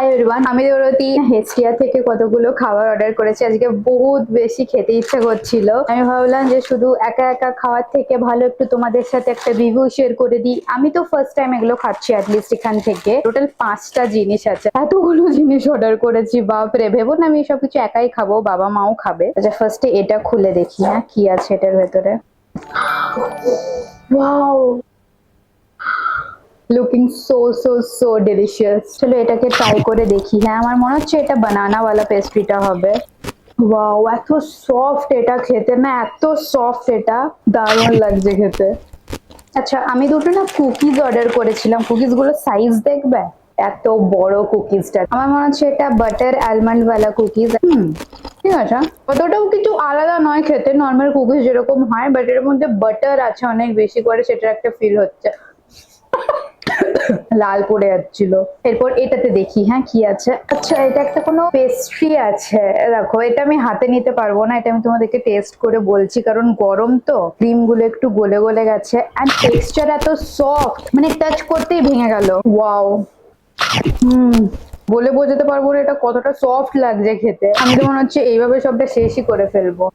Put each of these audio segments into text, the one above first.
Hi everyone, আমি দৌড়তি Hestia থেকে কতগুলো খাবার অর্ডার করেছি। আজকে বহুত বেশি খেতে ইচ্ছা করছিল। আমি ভাবলাম যে শুধু একা একা খাওয়ার থেকে ভালো একটু তোমাদের সাথে একটা রিভিউ শেয়ার করে দিই। আমি তো ফার্স্ট টাইম এগুলো খাচ্ছি। অ্যাটলিস্ট এখান থেকে টোটাল 5টা জিনিস আছে, এতগুলো জিনিস অর্ডার করেছি। বাপরে, ভেবো না আমি সবকিছু একাই খাবো, বাবা মাও খাবে। আচ্ছা, ফার্স্টে এটা খুলে দেখি হ্যাঁ কি আছে এটার ভেতরে। Wow, looking so delicious. চলো এটাকে ট্রাই করে দেখি। হ্যাঁ, আমার মনে হচ্ছে এটা বানানা ওয়ালা পেস্ট্রিটা হবে। ওয়াও, এত সফট এটা খেতে, না এত সফট, এটা দারুণ লাগছে খেতে। আচ্ছা, আমি দুটো না কুকিজ অর্ডার করেছিলাম। কুকিজ গুলো সাইজ দেখবে, এত বড় কুকিজটা। আমার মনে হচ্ছে এটা বাটার আলমন্ড ওয়ালা কুকিজ। ঠিক আছে, অতটাও কিছু আলাদা নয় খেতে, নর্মাল কুকিজ যেরকম হয়, বাট এর মধ্যে বাটার আছে অনেক বেশি করে, সেটার একটা ফিল হচ্ছে। লাল পড়ে যাচ্ছিল। এরপর এটাতে দেখি হ্যাঁ কি আছে। আচ্ছা, এটা একটা কোনো পেস্ট্রি আছে। দেখো, এটা আমি হাতে নিতে পারবো না, এটা আমি তোমাদেরকে টেস্ট করে বলছি, কারণ গরম তো ক্রিম গুলো একটু গলে গলে গেছে। এন্ড টেক্সচার এত সফট, মানে টাচ করতেই ভেঙে গেল। ওয়াও, বলে বোঝাতে পারবো না এটা কতটা সফট লাগছে খেতে। আমি তো মনে হচ্ছে এইভাবে সবটা শেষই করে ফেলবো।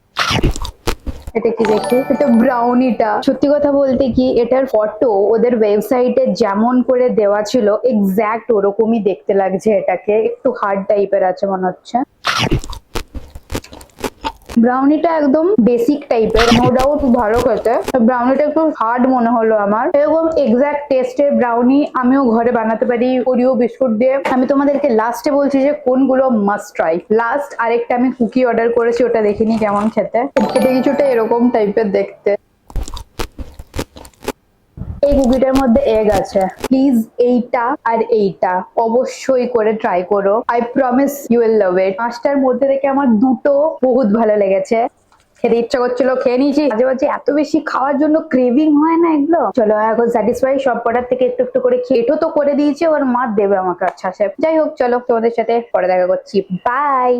এটা কি দেখি, এটা ব্রাউনিটা। সত্যি কথা বলতে কি, এটার ফটো ওদের ওয়েবসাইটে যেমন করে দেওয়া ছিল এক্স্যাক্ট ওরকমই দেখতে লাগছে। এটাকে একটু হার্ড টাইপের আছে মনে হচ্ছে। ব্রাউনিটা একদম বেসিক টাইপের, নো ডাউট ভালো খেতে। ব্রাউনিটা একটু হার্ড মনে হলো আমার। এরকম এক্সাক্ট টেস্টের ব্রাউনি আমিও ঘরে বানাতে পারি ওরিও বিস্কুট দিয়ে। আমি তোমাদেরকে লাস্টে বলছি যে কোনগুলো মাস্ট ট্রাই। লাস্ট আরেকটা আমি কুকি অর্ডার করেছি, ওটা দেখিনি কেমন খেতে। এটা কিছুটা এরকম টাইপের দেখতে। এই কুকিটার মধ্যে এগ আছে। প্লিজ এইটা আর এইটা অবশ্যই করে ট্রাই করো। I promise you will love it. 5টার মধ্যে থেকে আমার দুটো বহুত ভালো লেগেছে। খেতে ইচ্ছা করছিল, খেয়ে নিয়েছি। মাঝে মাঝে এত বেশি খাওয়ার জন্য ক্রেভিং হয় না এগুলো। চলো এখন স্যাটিসফাই, সব কটার থেকে একটু একটু করে খেটো তো করে দিয়েছি, ওর মা দেবে আমাকে। আচ্ছা, যাই হোক, চলো তোমাদের সাথে পরে দেখা করছি। বাই।